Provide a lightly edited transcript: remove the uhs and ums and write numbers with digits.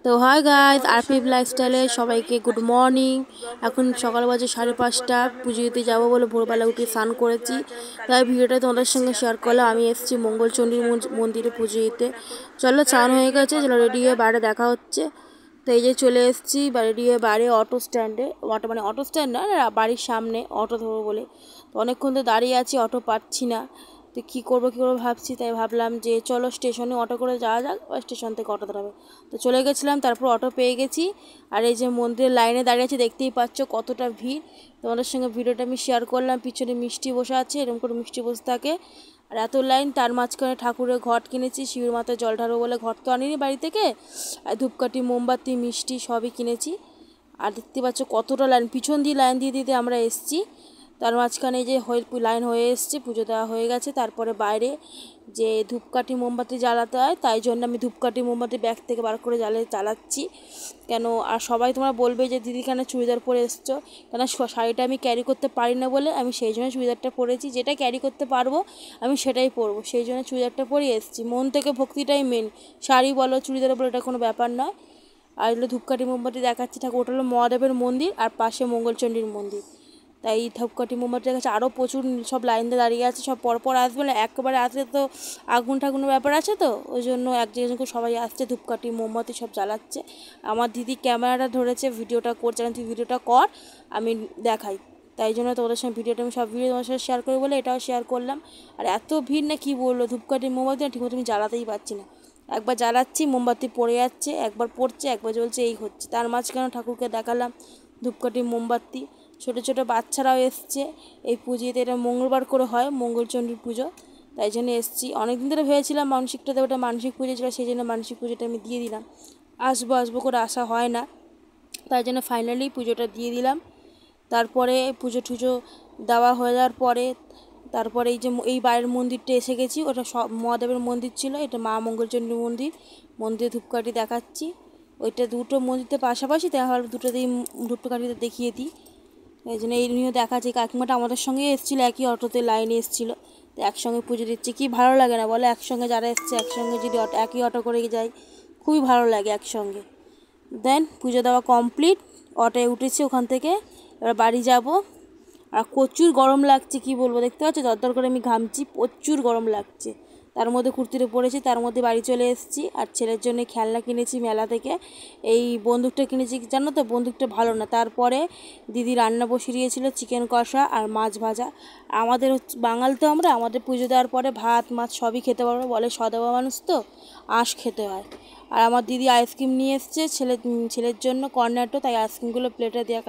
তো hi guys, RP লাইফস্টাইলে সবাইকে গুড মর্নিং। এখন সকাল বাজে 5:30। পুজো দিতে যাবো বলে ভোরবেলা উঠে স্নান করেছি, তাই ভিডিওটা তোমাদের সঙ্গে শেয়ার করলাম। আমি এসেছি মঙ্গলচণ্ডীর মন্দিরে পুজো দিতে। চলো, স্নান হয়ে গেছে, চলো রেডি হয়ে বাইরে দেখা হচ্ছে। তো এই যে চলে এসেছি রেডি হয়ে বাইরে অটো স্ট্যান্ডে। অটো স্ট্যান্ড না, বাড়ির সামনে অটো ধরবো বলে। তো অনেকক্ষণ তো দাঁড়িয়ে আছি, অটো পাচ্ছি না। তো কী করবো ভাবছি, তাই ভাবলাম যে চলো স্টেশনে অটো করে যাওয়া যাক, বা স্টেশন থেকে অটো ধরাবে। তো চলে গেছিলাম, তারপর অটো পেয়ে গেছি। আর এই যে মন্দিরের লাইনে দাঁড়িয়ে আছি, দেখতেই পাচ্ছ কতটা ভিড়। তোমাদের সঙ্গে ভিডিওটা আমি শেয়ার করলাম। পিছনে মিষ্টি বসে আছে, এরকম করে মিষ্টি বসে থাকে। আর এত লাইন, তার মাঝখানে ঠাকুরের ঘট কিনেছি, শিবের মাথায় জল ঢালবো বলে। ঘট তো আনিনি বাড়ি থেকে, আর ধূপকাঠি, মোমবাতি, মিষ্টি সবই কিনেছি। আর দেখতে পাচ্ছ কতটা লাইন, পিছন দিয়ে লাইন দিয়ে দিতে আমরা এসেছি। তার মাঝখানে যে লাইন হয়ে এসছে, পুজো দেওয়া হয়ে গেছে। তারপরে বাইরে যে ধূপকাঠি মোমবাতি জ্বালাতে হয়, তাই জন্য আমি ধূপকাঠি মোমবাতি ব্যাগ থেকে বার করে জ্বালাচ্ছি। কেন, আর সবাই তোমরা বলবে যে দিদি কেন চুড়িদার পরে এসছো, কেন শাড়িটা আমি ক্যারি করতে পারি না বলে আমি সেই জন্য চুড়িদারটা পরেছি। যেটা ক্যারি করতে পারবো আমি সেটাই পরবো, সেই জন্য চুড়িদারটা পরে এসেছি। মন থেকে ভক্তিটাই মেন, শাড়ি বলো চুড়িদার বলো এটা কোনো ব্যাপার নয়। আর এগুলো ধূপকাঠি মোমবাতি দেখাচ্ছি। ঠাকুর, ওটা হলো মহাদেবের মন্দির, আর পাশে মঙ্গলচণ্ডীর মন্দির। তাই ধূপকাঠি মোমবাতির কাছে আরও প্রচুর সব লাইন দিয়ে দাঁড়িয়ে আছে। সব পরপর আসবে না, একবারে আসলে তো আগুন ঠাগুনের ব্যাপার আছে, তো ওই জন্য এক জায়গায় সবাই আসছে, ধূপকাঠি মোমবাতি সব জ্বালাচ্ছে। আমার দিদি ক্যামেরাটা ধরেছে, ভিডিওটা করছে, তুই ভিডিওটা কর, আমি দেখাই। তাই জন্য তোমাদের সঙ্গে ভিডিওটা আমি সব ভিডিও তোমার সাথে শেয়ার করি বলে এটাও শেয়ার করলাম। আর এত ভিড় না কি বললো, ধূপকাঠি মোমবাতি না ঠিকমতো আমি জ্বালাতেই পারছি না। একবার জ্বালাচ্ছি মোমবাতি পড়ে যাচ্ছে, একবার পড়ছে, একবার জ্বলছে, এই হচ্ছে। তার মাঝখানে ঠাকুরকে দেখালাম ধূপকাঠি মোমবাতি। ছোটো ছোটো বাচ্চারাও এসছে এই পুজোতে। এটা মঙ্গলবার করে হয়, মঙ্গলচণ্ডীর পুজো, তাই জন্য এসেছি। অনেকদিন ধরে ভেবেছিলাম মানসিকটাতে, ওটা মানসিক পুজো ছিল, সেই জন্য মানসিক পুজোটা আমি দিয়ে দিলাম। আসবো করে আসা হয় না, তাই জন্য ফাইনালি পুজোটা দিয়ে দিলাম। তারপরে পুজো টুজো দেওয়া হয়ে যাওয়ার পরে তারপরে এই যে এই বাইরের মন্দিরটা এসে গেছি, ওটা সব মহাদেবের মন্দির ছিল, এটা মা মঙ্গলচণ্ডীর মন্দির। মন্দিরে ধূপকাঠি দেখাচ্ছি, ওইটা দুটো মন্দিরতে পাশাপাশি, তাহলে দুটোতেই ধূপকাঠিতে দেখিয়ে দিই। এই জন্য এই নিয়েও দেখাচ্ছি। কাকিমাটা আমাদের সঙ্গে এসেছিলো, একই অটোতে লাইনে এসেছিলো, তো একসঙ্গে পুজো দিচ্ছি। কি ভালো লাগে না বলে, একসঙ্গে যারা এসছে একসঙ্গে যদি একই অটো করে যাই, খুবই ভালো লাগে একসঙ্গে। দেন পুজো দেওয়া কমপ্লিট, অটোয় উঠেছি ওখান থেকে, এবার বাড়ি যাব। আর প্রচুর গরম লাগছে, কি বলবো, দেখতে পাচ্ছি দরদর করে আমি ঘামছি, প্রচুর গরম লাগছে। তার মধ্যে কুর্তিতে পরেছি, তার মধ্যে বাড়ি চলে এসেছি। আর ছেলের জন্য খেলনা কিনেছি মেলা থেকে, এই বন্দুকটা কিনেছি। জানো তো বন্দুকটা ভালো না। তারপরে দিদি রান্না বসিয়ে দিয়েছিল, চিকেন কষা আর মাছ ভাজা। আমাদের বাঙাল তো আমরা, আমাদের পুজো দেওয়ার পরে ভাত মাছ সবই খেতে পারবো, বলে সদেবা মানুষ তো, আঁশ খেতে হয়। আর আমার দিদি আইসক্রিম নিয়ে এসছে ছেলের জন্য কর্নেটো, তাই আইসক্রিমগুলো প্লেটে দেওয়া